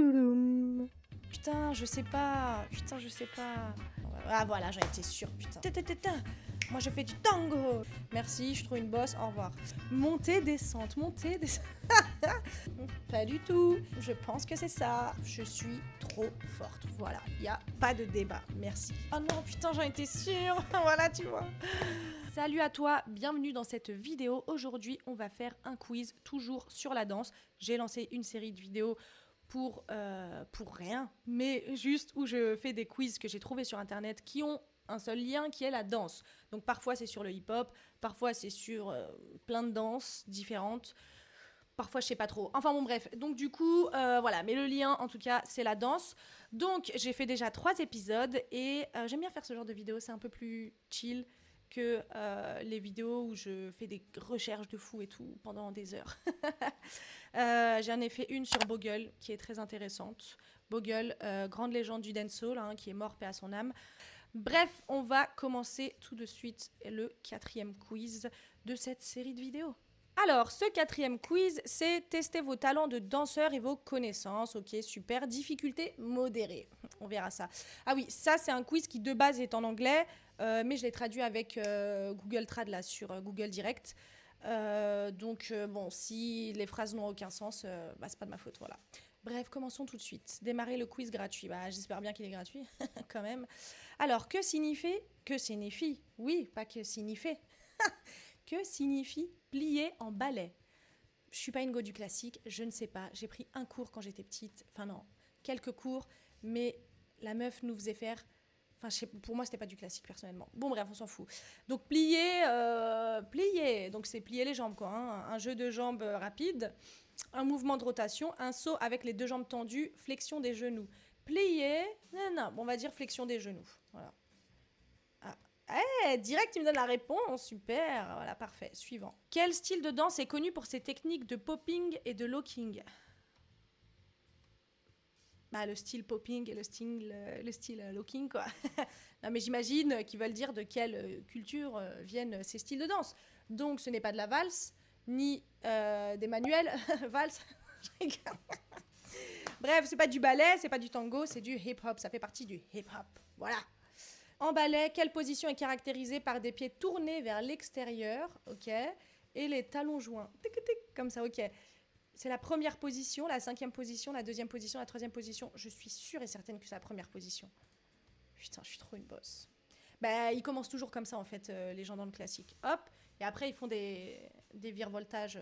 Toulouloum. Putain, je sais pas. Putain, je sais pas. Ah voilà, j'en étais sûre, putain. Moi je fais du tango. Merci, je trouve une bosse, au revoir. Montée, descente, montée, descente. Pas du tout. Je pense que c'est ça. Je suis trop forte. Voilà, il n'y a pas de débat. Merci. Oh non, putain, j'en étais sûre. Voilà, tu vois. Salut à toi, bienvenue dans cette vidéo. Aujourd'hui, on va faire un quiz toujours sur la danse. J'ai lancé une série de vidéos pour rien, mais juste où je fais des quiz que j'ai trouvés sur internet qui ont un seul lien qui est la danse. Donc parfois c'est sur le hip-hop, parfois c'est sur plein de danses différentes, parfois je sais pas trop. Enfin bon bref, donc du coup voilà, mais le lien en tout cas c'est la danse. Donc j'ai fait déjà 3 épisodes et j'aime bien faire ce genre de vidéos, c'est un peu plus chill que les vidéos où je fais des recherches de fou et tout pendant des heures. J'en ai fait une sur Bogle qui est très intéressante. Bogle, grande légende du dancehall, hein, qui est mort, paix à son âme. Bref, on va commencer tout de suite le 4e quiz de cette série de vidéos. Alors, ce 4e quiz, c'est tester vos talents de danseur et vos connaissances. Ok, super. Difficulté modérée. On verra ça. Ah oui, ça, c'est un quiz qui de base est en anglais, mais je l'ai traduit avec Google Trad là, sur Google Direct. Donc, bon, si les phrases n'ont aucun sens, bah, c'est pas de ma faute, voilà. Bref, commençons tout de suite. Démarrer le quiz gratuit. Bah, j'espère bien qu'il est gratuit, quand même. Alors, que signifie, oui, pas que signifie, que signifie plier en ballet? Je suis pas une go du classique, je ne sais pas. J'ai pris un cours quand j'étais petite, enfin non, quelques cours, mais la meuf nous faisait faire. Enfin, pour moi, c'était pas du classique personnellement. Bon, bref, on s'en fout. Donc, plier. Donc, c'est plier les jambes, quoi. Hein. Un jeu de jambes rapide, un mouvement de rotation, un saut avec les 2 jambes tendues, flexion des genoux. Plier, non, bon, on va dire flexion des genoux. Voilà. Direct, il me donne la réponse. Super. Voilà, parfait. Suivant. Quel style de danse est connu pour ses techniques de popping et de locking? Bah, le style popping et le style locking, quoi. Non, mais j'imagine qu'ils veulent dire de quelle culture viennent ces styles de danse. Donc, ce n'est pas de la valse, ni des manuels. Valse. Bref, c'est pas du ballet, c'est pas du tango, c'est du hip-hop. Ça fait partie du hip-hop. Voilà. En ballet, quelle position est caractérisée par des pieds tournés vers l'extérieur, ok, et les talons joints, tic, tic, comme ça, ok. C'est la première position, la 5e position, la 2e position, la 3e position. Je suis sûre et certaine que c'est la première position. Putain, je suis trop une bosse. Bah, ils commencent toujours comme ça, en fait, les gens dans le classique. Hop, et après, ils font des virevoltages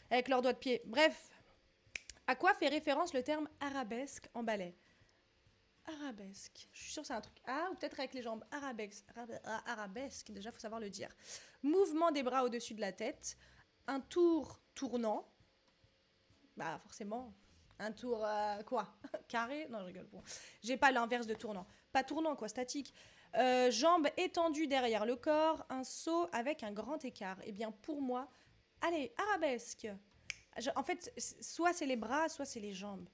avec leurs doigts de pied. Bref, à quoi fait référence le terme arabesque en ballet? Arabesque. Je suis sûre que c'est un truc. Ah, ou peut-être avec les jambes. Arabesque. Déjà, il faut savoir le dire. Mouvement des bras au-dessus de la tête. Un tour tournant. Bah, forcément. Un tour quoi? Carré? Non, je rigole. Bon. J'ai pas l'inverse de tournant. Pas tournant, quoi, statique. Jambes étendues derrière le corps. Un saut avec un grand écart. Eh bien, pour moi, allez, arabesque. En fait, soit c'est les bras, soit c'est les jambes.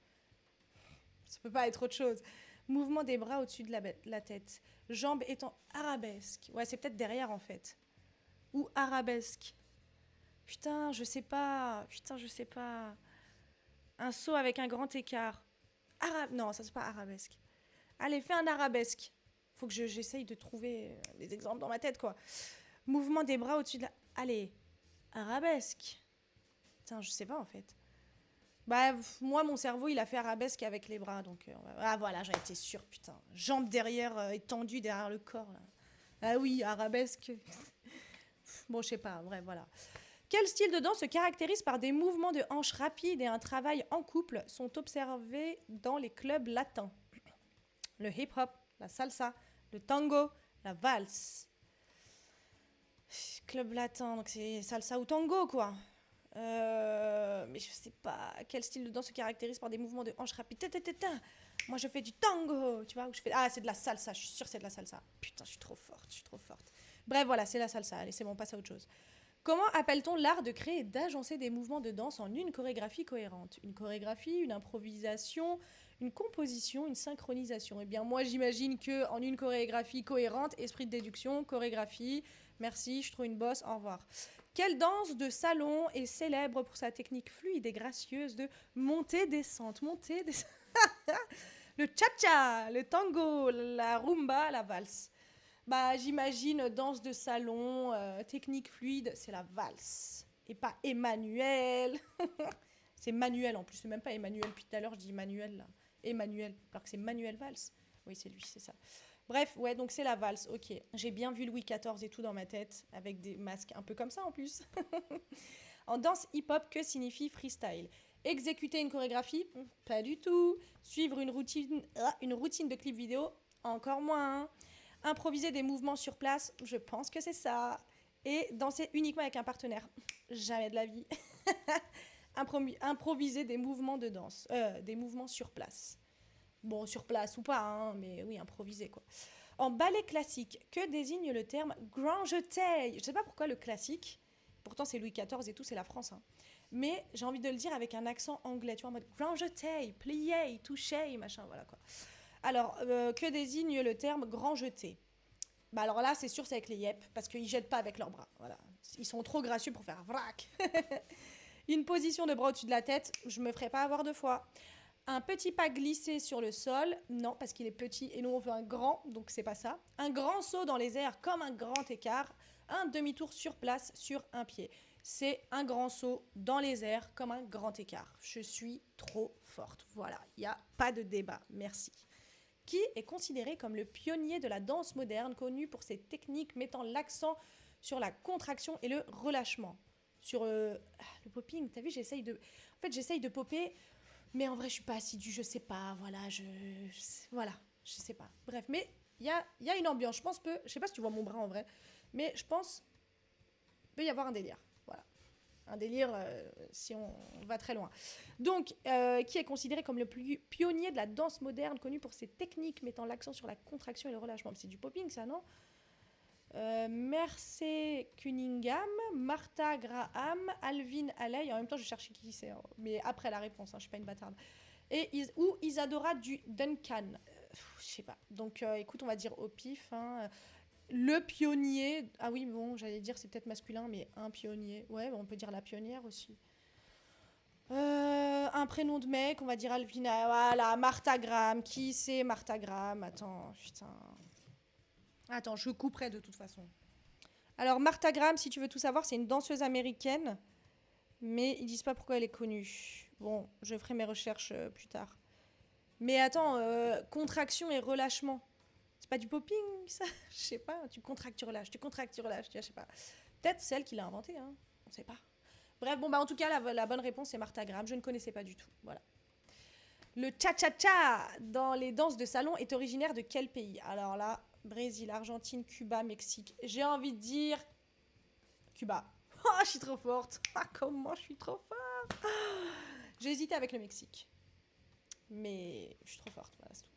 Ça peut pas être autre chose. Mouvement des bras au-dessus de la tête. Jambes étant arabesque. Ouais, c'est peut-être derrière en fait. Ou arabesque. Putain, je sais pas. Putain, je sais pas. Un saut avec un grand écart. Non, ça c'est pas arabesque. Allez, fais un arabesque. Faut que j'essaye de trouver des exemples dans ma tête, quoi. Mouvement des bras au-dessus de la... Allez, arabesque. Putain, je sais pas en fait. Bah, moi, mon cerveau, il a fait arabesque avec les bras. Donc, ah, voilà, j'en étais sûre, putain. Jambes derrière, étendues derrière le corps, là. Ah oui, arabesque. Bon, je sais pas, bref, voilà. Quel style de danse se caractérise par des mouvements de hanches rapides et un travail en couple sont observés dans les clubs latins? Le hip-hop, la salsa, le tango, la valse. Club latin, donc c'est salsa ou tango, quoi. Mais je sais pas quel style de danse se caractérise par des mouvements de hanches rapides. Moi je fais du tango, tu vois, où je fais... Ah, c'est de la salsa, je suis sûre que c'est de la salsa. Putain, je suis trop forte, je suis trop forte. Bref, voilà, c'est la salsa. Allez, c'est bon, on passe à autre chose. Comment appelle-t-on l'art de créer et d'agencer des mouvements de danse en une chorégraphie cohérente? Une chorégraphie, une improvisation, une composition, une synchronisation. Eh bien, moi, j'imagine que en une chorégraphie cohérente, esprit de déduction, chorégraphie, merci, je trouve une bosse, au revoir. Quelle danse de salon est célèbre pour sa technique fluide et gracieuse de montée-descente, montée-descente. Le cha-cha, le tango, la rumba, la valse. Bah, j'imagine danse de salon, technique fluide, c'est la valse. Et pas Emmanuel. C'est Manuel en plus, c'est même pas Emmanuel. Depuis tout à l'heure, je dis Emmanuel là. Emmanuel, alors que c'est Manuel Valls. Oui, c'est lui, c'est ça. Bref, ouais, donc c'est la valse, ok. J'ai bien vu Louis XIV et tout dans ma tête, avec des masques un peu comme ça en plus. En danse hip-hop, que signifie freestyle? Exécuter une chorégraphie? Pas du tout. Suivre une routine de clip vidéo? Encore moins. Improviser des mouvements sur place? Je pense que c'est ça. Et danser uniquement avec un partenaire? Jamais de la vie. Improviser des mouvements de danse, des mouvements sur place. Bon, sur place ou pas, hein, mais oui, improviser quoi. En ballet classique, que désigne le terme grand jeté? Je sais pas pourquoi le classique, pourtant c'est Louis XIV et tout, c'est la France, hein. Mais j'ai envie de le dire avec un accent anglais, tu vois, en mode grand jeté, plié, touché, machin, voilà quoi. Alors, que désigne le terme grand jeté? Bah alors là, c'est sûr, c'est avec les yep, parce qu'ils jettent pas avec leurs bras, voilà. Ils sont trop gracieux pour faire vrac. Une position de bras au-dessus de la tête, je me ferai pas avoir deux fois. Un petit pas glissé sur le sol, non, parce qu'il est petit et nous on veut un grand, donc c'est pas ça. Un grand saut dans les airs comme un grand écart, un demi-tour sur place sur un pied. C'est un grand saut dans les airs comme un grand écart. Je suis trop forte. Voilà, il n'y a pas de débat, merci. Qui est considéré comme le pionnier de la danse moderne, connu pour ses techniques mettant l'accent sur la contraction et le relâchement. Sur le popping, t'as vu, j'essaye de popper. Mais en vrai, je suis pas assidue, je sais pas, voilà, voilà, je sais pas. Bref, mais il y a une ambiance, je sais pas si tu vois mon bras en vrai, mais je pense peut y avoir un délire, voilà. Un délire si on va très loin. Donc, qui est considéré comme le plus pionnier de la danse moderne, connu pour ses techniques mettant l'accent sur la contraction et le relâchement. C'est du popping, ça, non? Merce Cunningham, Martha Graham, Alvin Ailey. En même temps, je cherche qui c'est, hein, mais après la réponse, hein, je suis pas une bâtarde. Ou Isadora Duncan. Je sais pas. Donc, écoute, on va dire au pif. Hein. Le pionnier. Ah oui, bon, j'allais dire c'est peut-être masculin, mais un pionnier. Ouais, on peut dire la pionnière aussi. Un prénom de mec, on va dire Alvina. Voilà, Martha Graham. Qui c'est Martha Graham? Attends, putain. Attends, je couperai de toute façon. Alors, Martha Graham, si tu veux tout savoir, c'est une danseuse américaine, mais ils disent pas pourquoi elle est connue. Bon, je ferai mes recherches plus tard. Mais attends, contraction et relâchement. C'est pas du popping, ça? Je sais pas. Tu contractes, tu relâches, je sais pas. Peut-être celle qui l'a inventé, hein. On sait pas. Bref, bon, bah en tout cas, la bonne réponse, c'est Martha Graham. Je ne connaissais pas du tout. Voilà. Le cha-cha-cha dans les danses de salon est originaire de quel pays? Alors là, Brésil, Argentine, Cuba, Mexique. J'ai envie de dire Cuba. Oh, je suis trop forte. Ah, comment je suis trop forte. J'ai hésité avec le Mexique. Mais je suis trop forte, voilà, c'est tout.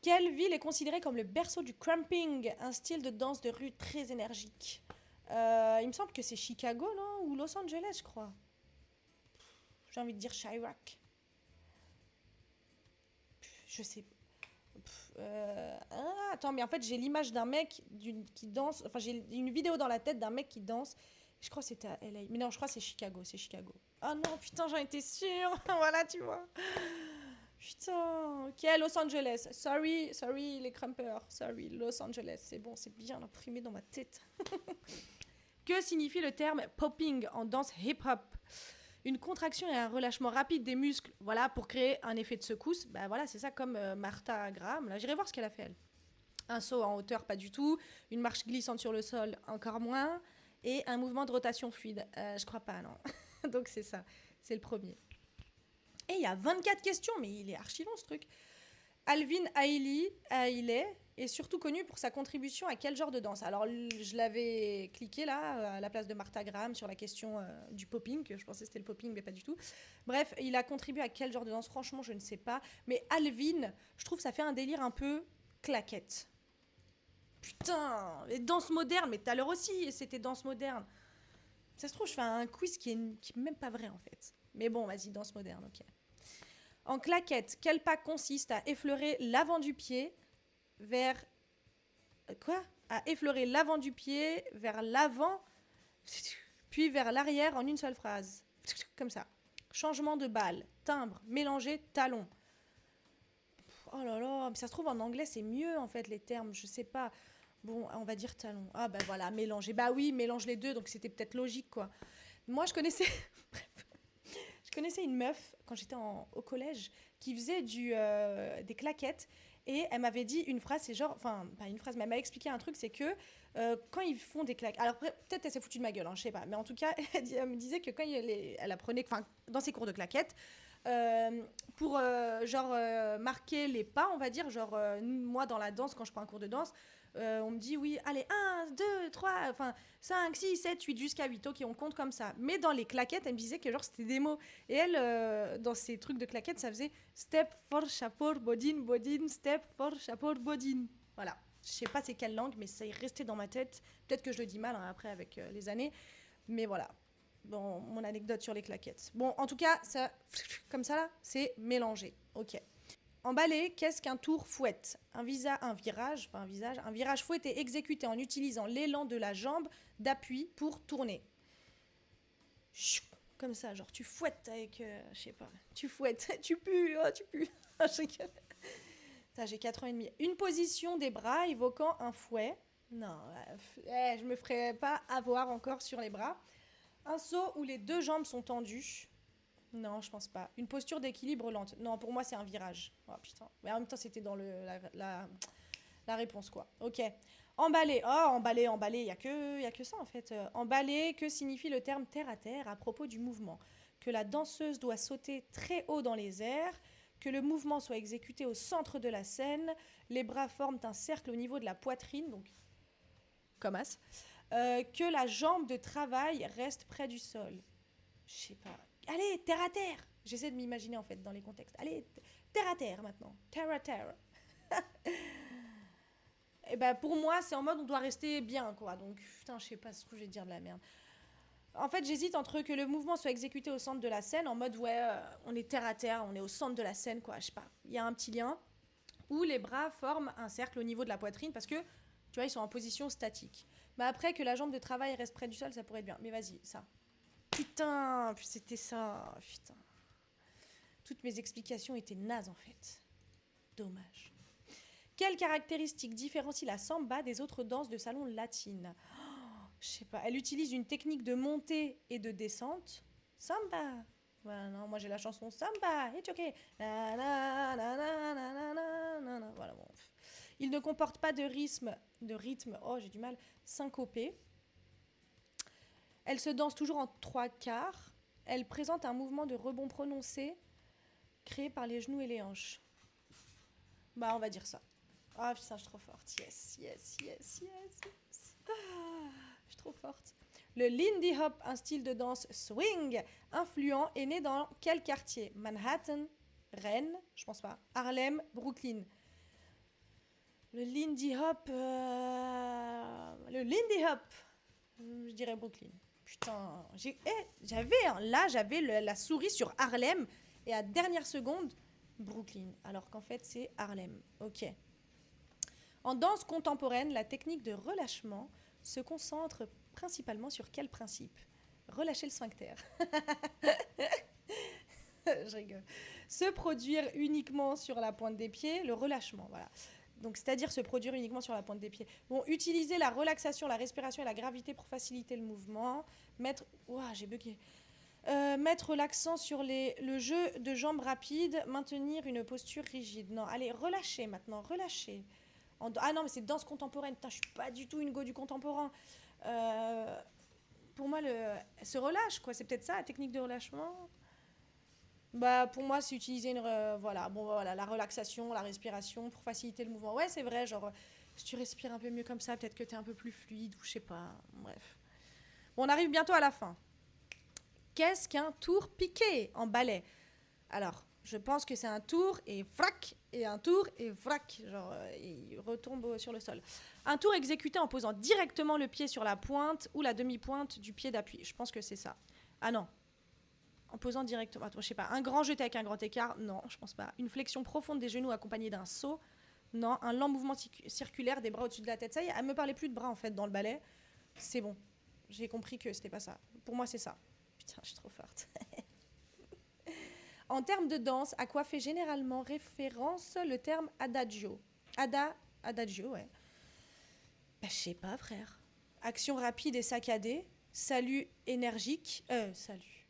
Quelle ville est considérée comme le berceau du cramping, un style de danse de rue très énergique? Il me semble que c'est Chicago, non? Ou Los Angeles, je crois. J'ai envie de dire Chirac. Je sais pas. Attends, mais en fait, j'ai l'image d'un mec qui danse. Enfin, j'ai une vidéo dans la tête d'un mec qui danse. Je crois que c'était à LA. Mais non, je crois que c'est Chicago. C'est Chicago. Ah non, putain, j'en étais sûre. Voilà, tu vois. Putain. Ok, Los Angeles. Sorry, les crumpers. Sorry, Los Angeles. C'est bon, c'est bien imprimé dans ma tête. Que signifie le terme popping en danse hip-hop? Une contraction et un relâchement rapide des muscles, voilà, pour créer un effet de secousse. Bah voilà, c'est ça comme Martha Graham. Là, j'irai voir ce qu'elle a fait, elle. Un saut en hauteur, pas du tout. Une marche glissante sur le sol, encore moins. Et un mouvement de rotation fluide. Je crois pas, non. Donc c'est ça, c'est le premier. Et il y a 24 questions, mais il est archi long ce truc. Alvin Ailey est surtout connu pour sa contribution à quel genre de danse? Alors, je l'avais cliqué là, à la place de Martha Graham, sur la question du popping, que je pensais que c'était le popping, mais pas du tout. Bref, il a contribué à quel genre de danse? Franchement, je ne sais pas. Mais Alvin, je trouve que ça fait un délire un peu claquette. Putain, les danses modernes, mais tout à l'heure aussi, c'était danse moderne. Ça se trouve, je fais un quiz qui est même pas vrai, en fait. Mais bon, vas-y, danse moderne, ok. En claquette, quel pas consiste à effleurer l'avant du pied vers... Quoi? À effleurer l'avant du pied vers l'avant Puis vers l'arrière en une seule phrase. Comme ça. Changement de balle, timbre, mélanger, talon. Oh là là, mais ça se trouve en anglais c'est mieux en fait les termes, je sais pas. Bon, on va dire talon. Ah bah voilà, mélanger. Bah oui, mélange les deux, donc c'était peut-être logique quoi. Moi je connaissais, je connaissais une meuf quand j'étais au collège qui faisait des claquettes et elle m'avait dit une phrase, c'est genre, enfin pas une phrase, mais elle m'a expliqué un truc, c'est que quand ils font des claquettes, alors peut-être elle s'est foutue de ma gueule, hein, je sais pas, mais en tout cas elle me disait que quand elle apprenait, enfin dans ses cours de claquettes, euh, pour marquer les pas, on va dire, moi dans la danse, quand je prends un cours de danse, on me dit oui, allez, 1, 2, 3, enfin 5, 6, 7, 8, jusqu'à 8, ok, on compte comme ça. Mais dans les claquettes, elle me disait que genre c'était des mots. Et elle, dans ces trucs de claquettes, ça faisait step for chapeau, bodin, bodin, step for chapeau, bodin. Voilà. Je sais pas c'est quelle langue, mais ça est resté dans ma tête. Peut-être que je le dis mal hein, après avec les années. Mais voilà. Bon, mon anecdote sur les claquettes. Bon, en tout cas, ça, comme ça là, c'est mélangé. Ok. En ballet, qu'est-ce qu'un tour fouette? Un virage, pas un visage, un virage fouette est exécuté en utilisant l'élan de la jambe d'appui pour tourner. Comme ça, genre tu fouettes avec, je sais pas, tu fouettes, tu pues, oh, tu pues. Ça, j'ai 4 ans et demi. Une position des bras évoquant un fouet. Non, je me ferai pas avoir encore sur les bras. Un saut où les deux jambes sont tendues. Non, je pense pas. Une posture d'équilibre lente. Non, pour moi, c'est un virage. Oh putain. Mais en même temps, c'était dans la réponse, quoi. Ok. Emballer. Oh, emballer, emballer. Il y a que ça, en fait. Emballer, que signifie le terme terre à terre à propos du mouvement? Que la danseuse doit sauter très haut dans les airs, que le mouvement soit exécuté au centre de la scène, les bras forment un cercle au niveau de la poitrine, donc comme as, que la jambe de travail reste près du sol. Je sais pas. Allez, terre à terre. J'essaie de m'imaginer en fait dans les contextes. Allez, terre à terre maintenant. Terre à terre. Et ben pour moi, c'est en mode on doit rester bien quoi. Donc putain, je sais pas ce que je vais dire de la merde. En fait, j'hésite entre que le mouvement soit exécuté au centre de la scène, en mode ouais, on est terre à terre, on est au centre de la scène quoi. Je sais pas. Il y a un petit lien où les bras forment un cercle au niveau de la poitrine parce que tu vois, ils sont en position statique. Mais après que la jambe de travail reste près du sol, ça pourrait être bien. Mais vas-y, ça. Putain, c'était ça. Putain. Toutes mes explications étaient nazes en fait. Dommage. Quelle caractéristique différencie la samba des autres danses de salon latines? Je sais pas. Elle utilise une technique de montée et de descente. Samba. Voilà, non, moi j'ai la chanson Samba, it's okay. Na, na, na, na, na, na, na, na. Voilà, bon. Il ne comporte pas de rythme, oh j'ai du mal, syncopé. Elle se danse toujours en 3/4. Elle présente un mouvement de rebond prononcé créé par les genoux et les hanches. Bah, on va dire ça. Ah, putain, je suis trop forte. Yes, yes, yes, yes, yes. Ah, je suis trop forte. Le Lindy Hop, un style de danse swing influent, est né dans quel quartier? Manhattan, Rennes, je pense pas. Harlem, Brooklyn. Le Lindy Hop. Le Lindy Hop. Je dirais Brooklyn. Putain, j'avais la souris sur Harlem et à dernière seconde, Brooklyn. Alors qu'en fait, c'est Harlem. Ok. En danse contemporaine, la technique de relâchement se concentre principalement sur quel principe? Relâcher le sphincter. Je rigole. Se produire uniquement sur la pointe des pieds, le relâchement, voilà. Donc, c'est-à-dire se produire uniquement sur la pointe des pieds. Bon, utiliser la relaxation, la respiration et la gravité pour faciliter le mouvement. J'ai bugué. Mettre l'accent sur le jeu de jambes rapides. Maintenir une posture rigide. Non, allez, relâchez maintenant, relâchez. Ah non, mais c'est danse contemporaine. Putain, je suis pas du tout une go du contemporain. Pour moi, se relâche, quoi. C'est peut-être ça, la technique de relâchement. Bah, pour moi, c'est utiliser la relaxation, la respiration pour faciliter le mouvement. Ouais, c'est vrai, genre, si tu respires un peu mieux comme ça, peut-être que t'es un peu plus fluide ou je sais pas. Bref. Bon, on arrive bientôt à la fin. Qu'est-ce qu'un tour piqué en ballet? Alors, je pense que c'est un tour et frac, et un tour et frac, genre, il retombe sur le sol. Un tour exécuté en posant directement le pied sur la pointe ou la demi-pointe du pied d'appui. Je pense que c'est ça. Ah non. En posant directement. Attends, je sais pas. Un grand jeté avec un grand écart. Non, je pense pas. Une flexion profonde des genoux accompagnée d'un saut. Non. Un lent mouvement circulaire des bras au-dessus de la tête. Ça y est, elle me parlait plus de bras en fait dans le ballet. C'est bon. J'ai compris que c'était pas ça. Pour moi, c'est ça. Putain, je suis trop forte. En termes de danse, à quoi fait généralement référence le terme adagio? Adagio, ouais. Bah, je sais pas, frère. Action rapide et saccadée. Salut énergique. Salut.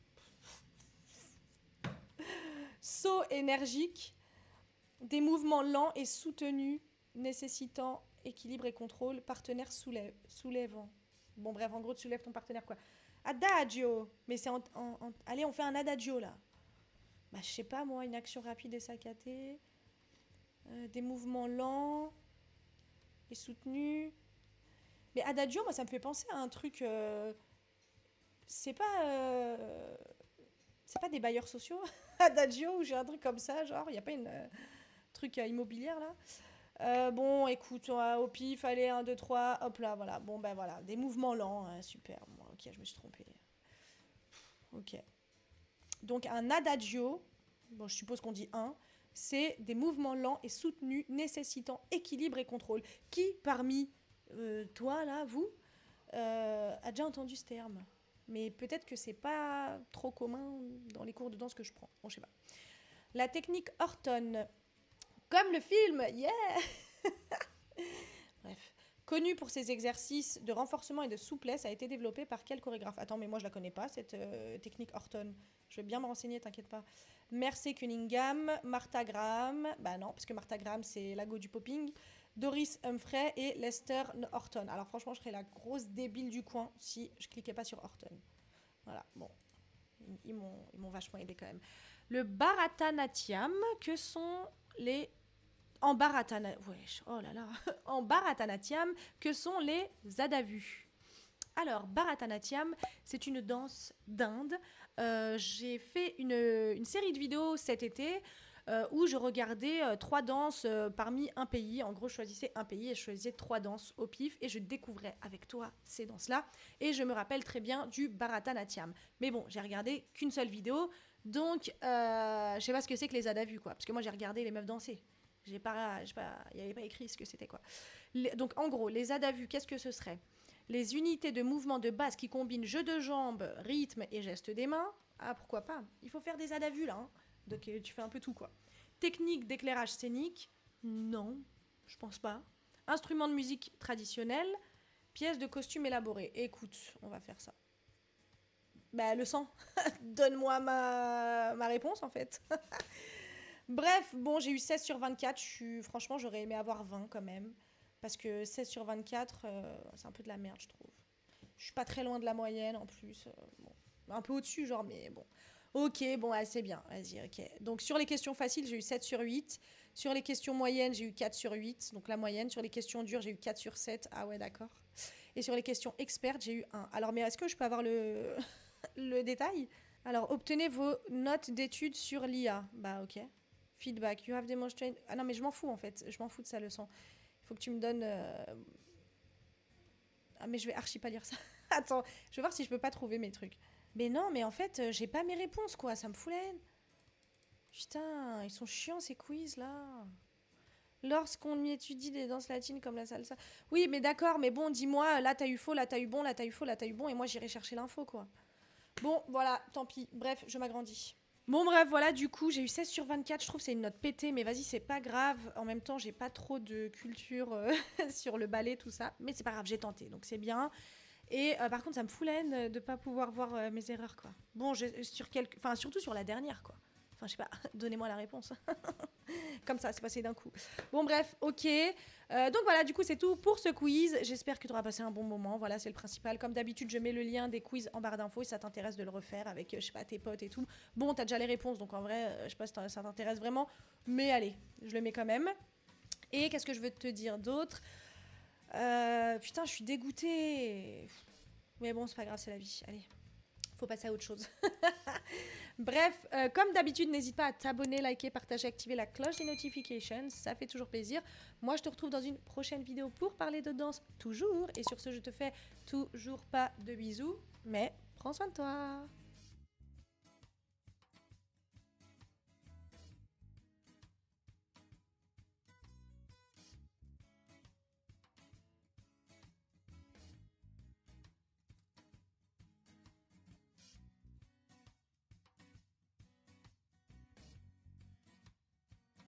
Saut énergique. Des mouvements lents et soutenus, nécessitant équilibre et contrôle. Partenaire soulèvant. Bon, bref, en gros, tu soulèves ton partenaire, quoi. Adagio. Mais c'est Allez, on fait un adagio, là. Bah, je sais pas, moi, une action rapide et saccadée. Des mouvements lents et soutenus. Mais adagio, moi, ça me fait penser à un truc... C'est pas des bailleurs sociaux, adagio, ou j'ai un truc comme ça, genre, il n'y a pas une truc immobilière, là. Bon, écoute, au pif, allez, 1, 2, 3, hop là, voilà. Bon, ben voilà, des mouvements lents, hein, super. Bon, ok, je me suis trompée. Ok. Donc, un adagio, bon, je suppose qu'on dit un, c'est des mouvements lents et soutenus nécessitant équilibre et contrôle. Qui, parmi toi, là, vous, a déjà entendu ce terme? Mais peut-être que c'est pas trop commun dans les cours de danse que je prends. Bon, je sais pas. La technique Horton, comme le film, yeah. Bref. Connue pour ses exercices de renforcement et de souplesse, a été développée par quel chorégraphe? Attends, mais moi je la connais pas, cette technique Horton. Je vais bien me renseigner, t'inquiète pas. Mercy Cunningham, Martha Graham, bah non, parce que Martha Graham c'est la go du popping, Doris Humphrey et Lester Horton. Alors franchement, je serais la grosse débile du coin si je cliquais pas sur Horton. Voilà, bon, ils m'ont vachement aidé quand même. Le Bharatanatyam, que sont les... En Bharatanatyam, que sont les Adavus? Alors, Bharatanatyam, c'est une danse d'Inde. J'ai fait une série de vidéos cet été où je regardais 3 danses parmi un pays. En gros, je choisissais un pays et je choisissais 3 danses au pif et je découvrais avec toi ces danses-là. Et je me rappelle très bien du Bharatanatyam. Mais bon, j'ai regardé qu'une seule vidéo, donc je sais pas ce que c'est que les Adavus, quoi. Parce que moi, j'ai regardé les meufs danser. Il n'y avait pas écrit ce que c'était, quoi. Donc, en gros, les Adavus, qu'est-ce que ce serait? Les unités de mouvement de base qui combinent jeu de jambes, rythme et geste des mains. Ah, pourquoi pas? Il faut faire des Adavus, là. Hein. Donc, tu fais un peu tout, quoi. Technique d'éclairage scénique? Non, je pense pas. Instrument de musique traditionnel? Pièce de costume élaborée? Écoute, on va faire ça. Bah, le sang. Donne-moi ma réponse, en fait. Bref, bon, j'ai eu 16 sur 24. Franchement, j'aurais aimé avoir 20 quand même. Parce que 16 sur 24, c'est un peu de la merde, je trouve. Je suis pas très loin de la moyenne en plus. Bon, un peu au-dessus, genre, mais bon. Ok, bon, c'est bien. Vas-y, ok. Donc, sur les questions faciles, j'ai eu 7 sur 8. Sur les questions moyennes, j'ai eu 4 sur 8. Donc, la moyenne. Sur les questions dures, j'ai eu 4 sur 7. Ah ouais, d'accord. Et sur les questions expertes, j'ai eu 1. Alors, mais est-ce que je peux avoir le, le détail? Alors, obtenez vos notes d'études sur l'IA. Bah, ok. Feedback. You have demonstrated... Ah non, mais je m'en fous, en fait. Je m'en fous de sa leçon. Il faut que tu me donnes... Ah, mais je vais archi pas lire ça. Attends, je vais voir si je peux pas trouver mes trucs. Mais non, mais en fait, j'ai pas mes réponses, quoi. Ça me fout la haine. Putain, ils sont chiants, ces quiz, là. Lorsqu'on y étudie des danses latines comme la salsa... Oui, mais d'accord, mais bon, dis-moi, là, t'as eu faux, là, t'as eu bon, là, t'as eu faux, là, t'as eu bon, et moi, j'irai chercher l'info, quoi. Bon, voilà, tant pis. Bref, je m'agrandis. Bon, bref, voilà, du coup, j'ai eu 16 sur 24. Je trouve que c'est une note pétée, mais vas-y, c'est pas grave. En même temps, j'ai pas trop de culture sur le ballet, tout ça. Mais c'est pas grave, j'ai tenté, donc c'est bien. Et par contre, ça me fout la haine de pas pouvoir voir mes erreurs, quoi. Bon, surtout sur la dernière, quoi. Enfin, je sais pas, donnez-moi la réponse. Comme ça, c'est passé d'un coup. Bon, bref, ok. Donc voilà, du coup, c'est tout pour ce quiz. J'espère que tu auras passé un bon moment. Voilà, c'est le principal. Comme d'habitude, je mets le lien des quiz en barre d'infos si ça t'intéresse de le refaire avec, je sais pas, tes potes et tout. Bon, t'as déjà les réponses, donc en vrai, je sais pas si ça t'intéresse vraiment. Mais allez, je le mets quand même. Et qu'est-ce que je veux te dire d'autre? Putain, je suis dégoûtée. Mais bon, c'est pas grave, c'est la vie. Allez, faut passer à autre chose. Bref, comme d'habitude, n'hésite pas à t'abonner, liker, partager, activer la cloche des notifications. Ça fait toujours plaisir. Moi, je te retrouve dans une prochaine vidéo pour parler de danse, toujours. Et sur ce, je te fais toujours pas de bisous. Mais prends soin de toi.